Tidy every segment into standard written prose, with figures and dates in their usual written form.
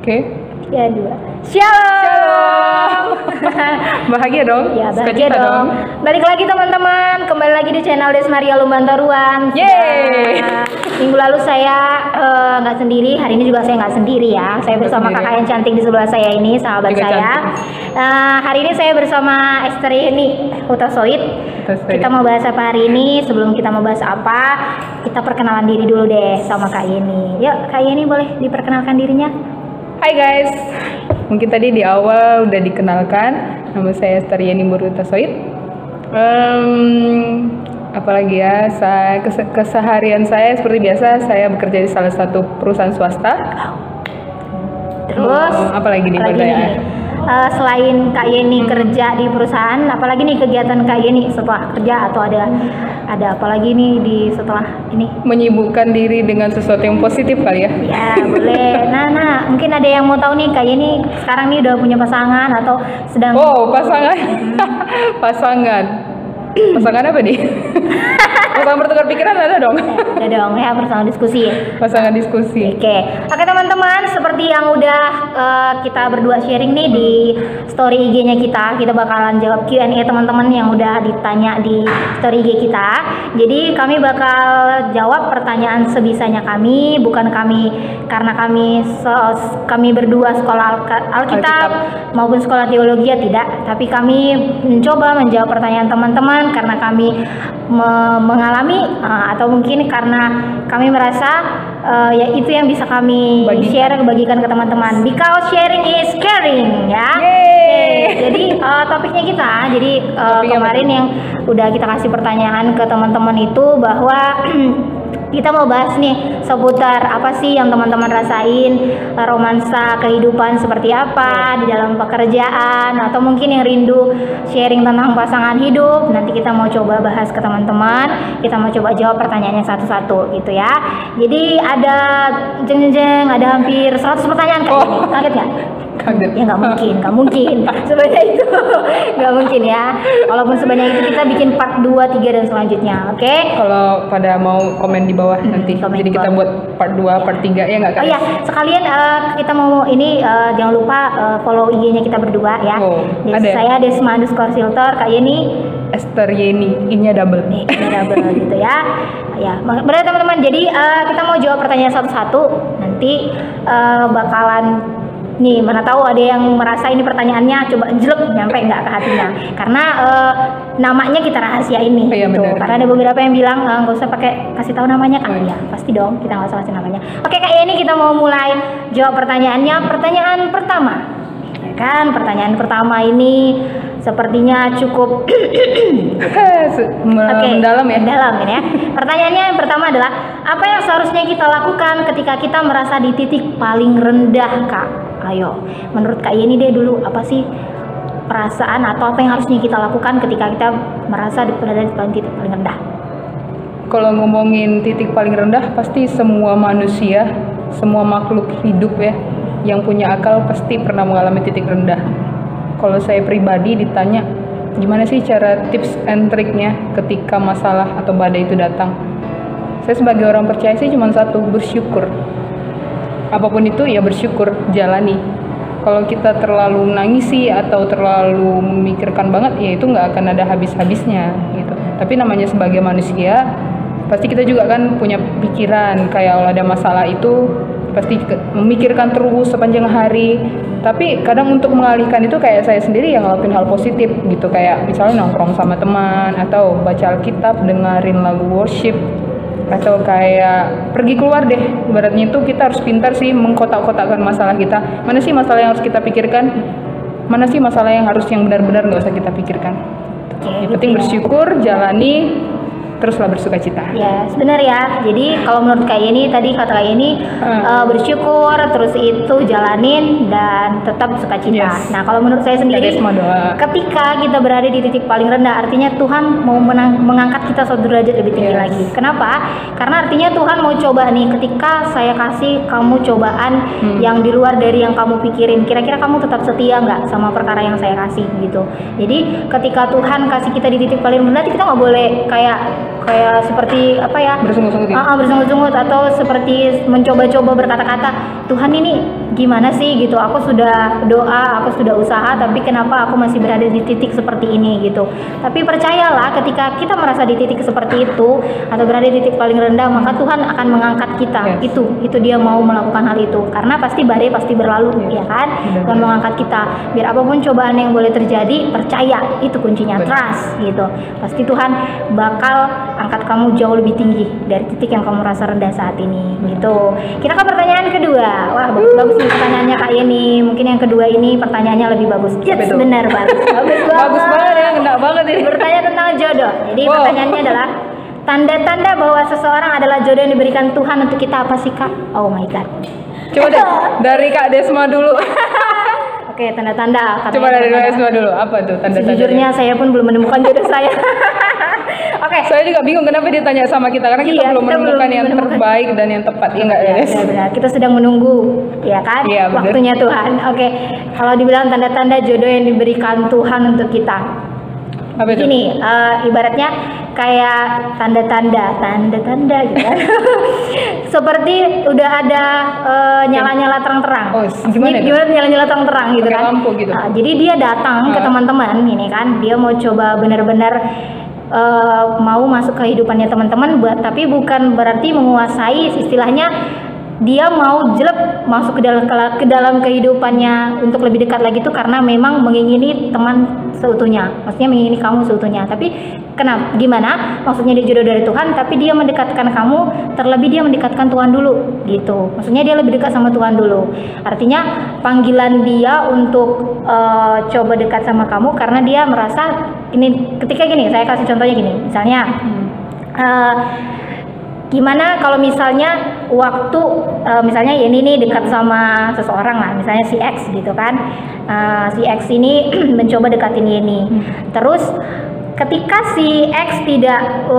Oke. Ya, 2. Shalom. Bahagia dong? Ya, bahagia dong. Balik lagi teman-teman, kembali lagi di channel Desmaria Lumbantaruan. Yeay. Minggu lalu saya nggak sendiri, hari ini juga saya nggak sendiri ya. Saya bersama kakak yang cantik di sebelah saya ini, sahabat juga saya. Hari ini saya bersama Esther Yeni Hutasoid. Kita mau bahas apa hari ini? Sebelum kita mau bahas apa, kita perkenalan diri dulu deh sama Kak Yeni. Yuk, Kak Yeni boleh diperkenalkan dirinya? Hai guys, mungkin tadi di awal udah dikenalkan, nama saya Esther Yeni Hutasoid. Apalagi ya, keseharian saya seperti biasa, saya bekerja di salah satu perusahaan swasta. Terus apalagi nih pertanyaan? Selain Kak Yeni kerja di perusahaan, apalagi nih kegiatan Kak Yeni setelah kerja, atau ada apalagi nih di setelah ini? Menyibukkan diri dengan sesuatu yang positif kali ya? Ya boleh. Nah, mungkin ada yang mau tahu nih Kak Yeni sekarang nih udah punya pasangan atau sedang? Oh, pasangan. Pasangan apa nih? Pasangan bertukar pikiran ada dong? Ada dong ya, pasangan diskusi. Pasangan diskusi. Oke teman-teman, seperti yang udah kita berdua sharing nih di story IG-nya kita bakalan jawab Q&A teman-teman yang udah ditanya di story IG kita. Jadi kami bakal jawab pertanyaan sebisanya kami, bukan kami karena kami berdua sekolah Alkitab maupun sekolah teologi ya, tidak, tapi kami mencoba menjawab pertanyaan teman-teman karena kami mengalami atau mungkin karena kami merasa ya itu yang bisa kami bagikan ke teman-teman, because sharing is caring ya. Jadi topiknya kita kemarin yang udah kita kasih pertanyaan ke teman-teman itu bahwa kita mau bahas nih seputar apa sih yang teman-teman rasain, romansa kehidupan seperti apa di dalam pekerjaan, atau mungkin yang rindu sharing tentang pasangan hidup. Nanti kita mau coba bahas ke teman-teman, kita mau coba jawab pertanyaannya satu-satu gitu ya. Jadi ada ada hampir 100 pertanyaan Kak ini. Kaget nggak? Kaget. Ya nggak mungkin sebanyak itu. Nggak mungkin ya. Walaupun sebanyak itu kita bikin part 2, 3 dan selanjutnya. Oke? Kalau pada mau komen di bawah nanti. Jadi kita buat part 2, part 3 ya nggak Kak? Oh iya, sekalian kita mau ini jangan lupa follow IG-nya kita berdua ya. Saya Desma_Filter, Kak Yeni Esther Yeni, I-nya double. I-nya double gitu ya. Ya, berarti teman-teman, jadi kita mau jawab pertanyaan satu-satu. Nanti bakalan nih, mana tahu ada yang merasa ini pertanyaannya coba jelek nyampe nggak ke hatinya, karena namanya kita rahasia ini gitu. Karena ada beberapa yang bilang nggak usah pakai kasih tahu namanya kan. Ya pasti dong, kita nggak usah kasih namanya. Oke Kak Yeni, kita mau mulai jawab pertanyaannya. Pertanyaan pertama ya kan, pertanyaan pertama ini sepertinya cukup mendalam ya. Mendalam ini ya. Pertanyaannya yang pertama adalah, apa yang seharusnya kita lakukan ketika kita merasa di titik paling rendah Kak? Ayo, menurut Kak Yeni deh dulu, apa sih perasaan atau apa yang harusnya kita lakukan ketika kita merasa berada di titik paling rendah? Kalau ngomongin titik paling rendah, pasti semua manusia, semua makhluk hidup ya, yang punya akal pasti pernah mengalami titik rendah. Kalau saya pribadi ditanya, gimana sih cara tips and triknya ketika masalah atau badai itu datang? Saya sebagai orang percaya sih cuma satu, bersyukur. Apapun itu ya bersyukur, jalani. Kalau kita terlalu nangisi atau terlalu memikirkan banget, ya itu nggak akan ada habis-habisnya gitu. Tapi namanya sebagai manusia, pasti kita juga kan punya pikiran, kayak kalau ada masalah itu pasti memikirkan terus sepanjang hari. Tapi kadang untuk mengalihkan itu kayak saya sendiri yang ngelakuin hal positif gitu, kayak misalnya nongkrong sama teman, atau baca Alkitab, dengerin lagu worship, atau kayak pergi keluar deh. Ibaratnya itu kita harus pintar sih mengkotak-kotakkan masalah kita. Mana sih masalah yang harus kita pikirkan, mana sih masalah yang benar-benar nggak usah kita pikirkan. Yang penting bersyukur, jalani, teruslah bersuka cita. Ya, benar ya. Jadi kalau menurut Kak Yeni tadi, kata Kak Yeni bersyukur, terus itu jalanin dan tetap suka cita. Nah, kalau menurut saya sendiri, ketika kita berada di titik paling rendah, artinya Tuhan mau mengangkat kita suatu derajat lebih tinggi lagi. Kenapa? Karena artinya Tuhan mau coba nih, ketika saya kasih kamu cobaan yang di luar dari yang kamu pikirin, kira-kira kamu tetap setia nggak sama perkara yang saya kasih gitu. Jadi ketika Tuhan kasih kita di titik paling rendah, kita nggak boleh kayak kayak seperti apa ya, Bersungut-sungut gitu. bersungut-sungut atau seperti mencoba-coba berkata-kata, Tuhan ini gimana sih gitu, aku sudah doa, aku sudah usaha, tapi kenapa aku masih berada di titik seperti ini gitu. Tapi percayalah, ketika kita merasa di titik seperti itu atau berada di titik paling rendah, maka Tuhan akan mengangkat kita. Yes. Itu dia mau melakukan hal itu, karena pasti badai pasti berlalu, ya kan. Tuhan mau angkat kita, biar apapun cobaan yang boleh terjadi, percaya, itu kuncinya. Trust gitu, pasti Tuhan bakal angkat kamu jauh lebih tinggi dari titik yang kamu rasa rendah saat ini gitu. Kita ke pertanyaan kedua. Wah, bagus nih pertanyaannya Kak Yeni. Mungkin yang kedua ini pertanyaannya lebih bagus. Yes, benar banget. Bagus banget ya, kena banget ini. Bertanya tentang jodoh. Jadi pertanyaannya adalah tanda-tanda bahwa seseorang adalah jodoh yang diberikan Tuhan untuk kita apa sih, Kak? Oh my god. Coba deh dari Kak Desma dulu. Oke, tanda-tanda. Coba dari Kak Desma dulu. Apa tuh tanda-tandanya? Sejujurnya saya pun belum menemukan jodoh saya. Oke. Saya juga bingung kenapa dia tanya sama kita, karena kita belum menemukan yang terbaik dan yang tepat. Iya enggak, Des? Benar. Kita sedang menunggu, ya kan? Iya, benar. Waktunya Tuhan. Oke. Kalau dibilang tanda-tanda jodoh yang diberikan Tuhan untuk kita. Apa itu? Gini, ibaratnya kayak tanda-tanda gitu kan. Seperti udah ada nyala-nyala terang-terang. Oh, gimana itu? Gimana nyala-nyala terang-terang gitu Pakai kan? lampu gitu. Jadi dia datang ke teman-teman ini kan, dia mau coba benar-benar mau masuk ke kehidupannya teman-teman, tapi bukan berarti menguasai, istilahnya dia mau jelek masuk ke dalam kehidupannya untuk lebih dekat lagi tuh karena memang mengingini teman seutuhnya, maksudnya mengingini kamu seutuhnya. Tapi kenapa? Gimana? Maksudnya dia jodoh dari Tuhan, tapi dia mendekatkan kamu, terlebih dia mendekatkan Tuhan dulu, gitu. Maksudnya dia lebih dekat sama Tuhan dulu. Artinya panggilan dia untuk coba dekat sama kamu karena dia merasa ini. Ketika gini, saya kasih contohnya gini, misalnya. Gimana kalau misalnya waktu misalnya Yeni nih dekat sama seseorang lah, misalnya si X gitu kan, si X ini mencoba dekatin Yeni, terus ketika si X tidak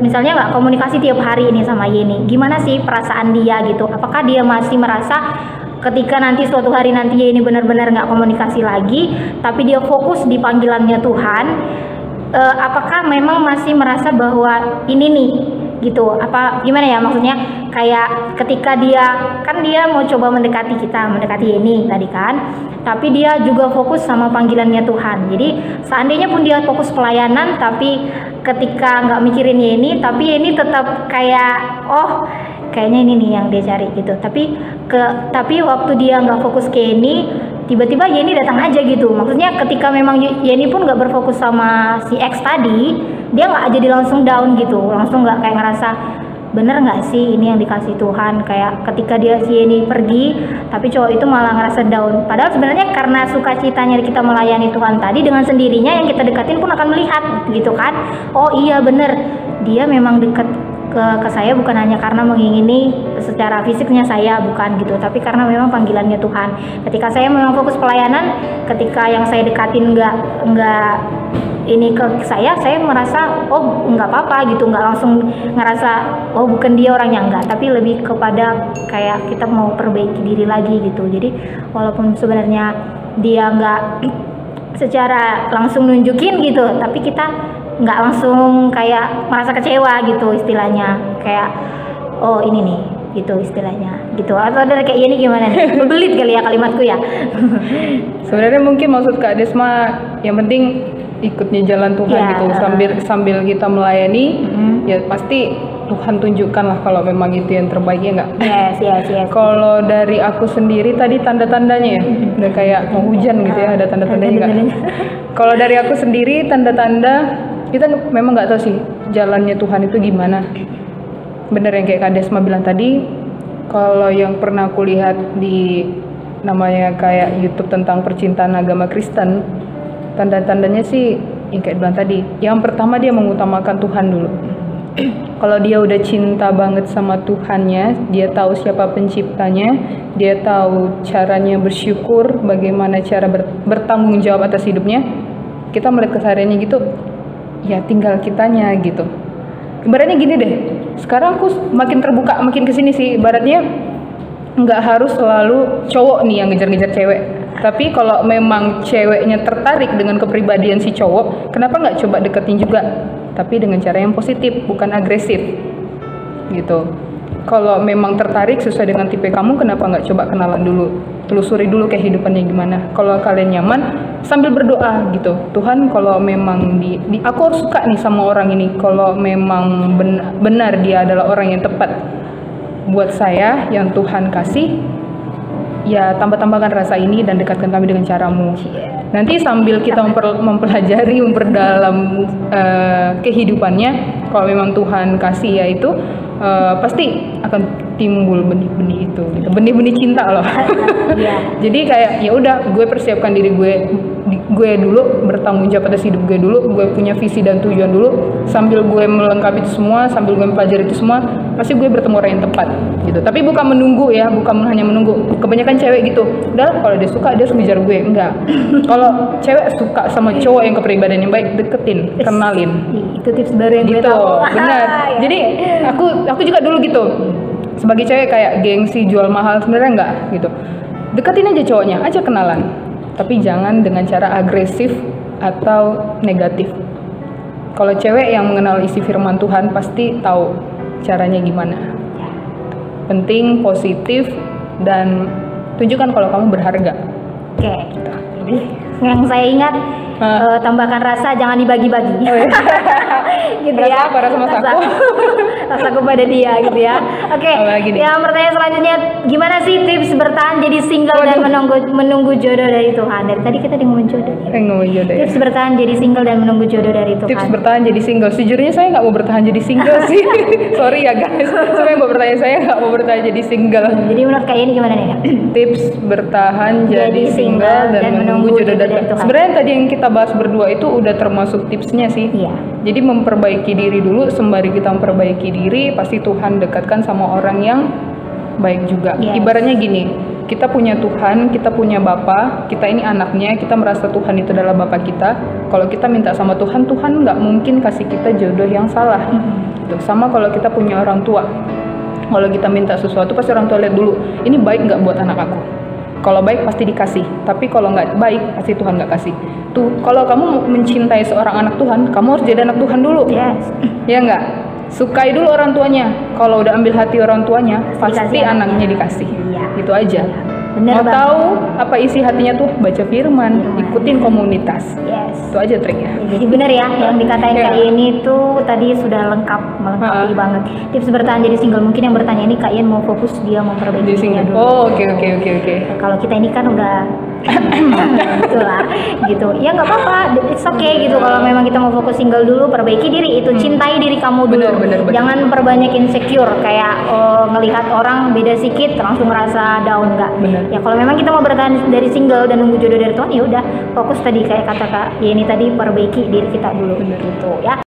misalnya nggak komunikasi tiap hari ini sama Yeni, gimana sih perasaan dia gitu? Apakah dia masih merasa ketika nanti suatu hari nanti Yeni benar-benar nggak komunikasi lagi, tapi dia fokus di panggilannya Tuhan, apakah memang masih merasa bahwa ini nih gitu, apa gimana ya, maksudnya kayak ketika dia mau coba mendekati Yeni tadi kan, tapi dia juga fokus sama panggilannya Tuhan. Jadi seandainya pun dia fokus pelayanan, tapi ketika nggak mikirin Yeni, tapi Yeni tetap kayak kayaknya ini nih yang dia cari gitu, tapi waktu dia nggak fokus ke Yeni, tiba-tiba Yeni datang aja gitu. Maksudnya ketika memang Yeni pun nggak berfokus sama si X tadi, dia nggak jadi langsung down gitu, langsung nggak kayak ngerasa bener nggak sih ini yang dikasih Tuhan. Kayak ketika si Yeni pergi, tapi cowok itu malah ngerasa down. Padahal sebenarnya karena sukacitanya kita melayani Tuhan tadi, dengan sendirinya yang kita dekatin pun akan melihat gitu kan. Oh iya bener, dia memang dekat ke saya bukan hanya karena mengingini secara fisiknya saya, bukan gitu, tapi karena memang panggilannya Tuhan. Ketika saya memang fokus pelayanan, ketika yang saya dekatin nggak ini ke saya merasa nggak apa-apa gitu, nggak langsung ngerasa bukan dia orangnya, enggak, tapi lebih kepada kayak kita mau perbaiki diri lagi gitu. Jadi walaupun sebenarnya dia nggak secara langsung nunjukin gitu, tapi kita nggak langsung kayak merasa kecewa gitu istilahnya, kayak ini nih gitu istilahnya gitu. Atau ada kayak ini gimana nih, berbelit kali ya kalimatku ya. Sebenarnya mungkin maksud Kak Desma yang penting ikutnya jalan Tuhan gitu, sambil kita melayani, ya pasti Tuhan tunjukkan lah kalau memang itu yang terbaik, ya nggak? Yes. Kalau dari aku sendiri tadi tanda-tandanya ya, udah kayak mau hujan gitu ya, ada tanda-tandanya nggak? Kalau dari aku sendiri tanda-tanda, kita memang nggak tahu sih jalannya Tuhan itu gimana. Bener yang kayak Kak Desma bilang tadi, kalau yang pernah aku lihat di namanya kayak YouTube tentang percintaan agama Kristen, tanda-tandanya sih yang kayak bilang tadi, yang pertama dia mengutamakan Tuhan dulu. Kalau dia udah cinta banget sama Tuhannya, dia tahu siapa penciptanya, dia tahu caranya bersyukur, bagaimana cara bertanggung jawab atas hidupnya, kita melihat kesehariannya gitu, ya tinggal kitanya gitu. Ibaratnya gini deh, sekarang aku makin terbuka, makin kesini sih, ibaratnya nggak harus selalu cowok nih yang ngejar-ngejar cewek. Tapi kalau memang ceweknya tertarik dengan kepribadian si cowok, kenapa nggak coba deketin juga? tapi dengan cara yang positif, bukan agresif gitu. Kalau memang tertarik sesuai dengan tipe kamu, kenapa nggak coba kenalan dulu, telusuri dulu kehidupannya gimana. Kalau kalian nyaman, sambil berdoa gitu, Tuhan kalau memang aku harus suka nih sama orang ini, kalau memang benar dia adalah orang yang tepat buat saya, yang Tuhan kasih, ya tambahkan rasa ini dan dekatkan kami dengan caramu. Nanti sambil kita mempelajari, memperdalam kehidupannya, kalau memang Tuhan kasih ya itu pasti akan timbul benih-benih itu, gitu. Benih-benih cinta loh. Jadi kayak ya udah, gue persiapkan diri gue dulu, bertanggung jawab atas hidup gue dulu, gue punya visi dan tujuan dulu, sambil gue melengkapi itu semua, sambil gue mempelajari itu semua, pasti gue bertemu orang yang tepat gitu. Tapi bukan menunggu ya, bukan hanya menunggu. Kebanyakan cewek gitu, udah kalau dia suka dia harus ngejar gue, enggak. Kalau cewek suka sama cowok yang kepribadian yang baik, deketin, kenalin. Itu tips baru yang gitu, gue tahu. benar. Jadi aku juga dulu gitu, sebagai cewek kayak gengsi jual mahal, sebenarnya enggak gitu. Deketin aja cowoknya, aja kenalan, tapi jangan dengan cara agresif atau negatif. Kalau cewek yang mengenal isi firman Tuhan pasti tahu caranya gimana. Penting positif dan tunjukkan kalau kamu berharga. Oke. Jadi yang saya ingat, tambahkan rasa, jangan dibagi-bagi. Oh, iya. Gitu rasa ya. apa? Rasa masaku? Rasaku pada dia gitu ya. Oke. Yang pertanyaan selanjutnya, gimana sih tips bertahan jadi single dan menunggu jodoh dari Tuhan? Dari tadi kita ngomongin jodoh. Ngomongin jodoh. Tips bertahan jadi single dan menunggu jodoh dari Tuhan. Tips bertahan jadi single. Sejujurnya saya nggak mau bertahan jadi single sih. Sorry ya guys. Siapa yang mau bertanya, saya nggak mau bertahan jadi single. Jadi menurut kalian ini gimana nih? Tips bertahan jadi single dan menunggu jodoh dari Tuhan. Sebenarnya tadi yang kita bahas berdua itu udah termasuk tipsnya sih. Iya. Jadi memperbaiki diri dulu, sembari kita memperbaiki diri, pasti Tuhan dekatkan sama orang yang baik juga. Yes. Ibaratnya gini, kita punya Tuhan, kita punya Bapa, kita ini anaknya, kita merasa Tuhan itu adalah Bapa kita. Kalau kita minta sama Tuhan, Tuhan nggak mungkin kasih kita jodoh yang salah. Sama kalau kita punya orang tua, kalau kita minta sesuatu, pasti orang tua lihat dulu, ini baik nggak buat anak aku. Kalau baik pasti dikasih, tapi kalau nggak baik pasti Tuhan nggak kasih. Tuh, kalau kamu mencintai seorang anak Tuhan, kamu harus jadi anak Tuhan dulu. Yes. Ya nggak? Sukai dulu orang tuanya. Kalau udah ambil hati orang tuanya, pasti anaknya dikasih. Iya. Gitu aja. Bener Mau tahu apa isi hatinya tuh, baca firman, ikutin komunitas. Yes. Itu aja triknya. Jadi benar ya, yang dikatain kali ini tuh tadi sudah melengkapi banget. Tips bertahan jadi single. Mungkin yang bertanya ini Kak Ian mau fokus dia memperbaiki dirinya dulu. Oh, oke. Kalau kita ini kan udah gitulah gitu. Ya nggak apa-apa, it's okay gitu. Kalau memang kita mau fokus single dulu, perbaiki diri itu, cintai diri kamu dulu. Bener. Jangan perbanyak insecure kayak ngelihat orang beda sedikit langsung merasa down, enggak. Ya kalau memang kita mau bertahan dari single dan nunggu jodoh dari Tuhan, ya udah fokus tadi kayak kata Kak Yeni tadi, perbaiki diri kita dulu gitu ya.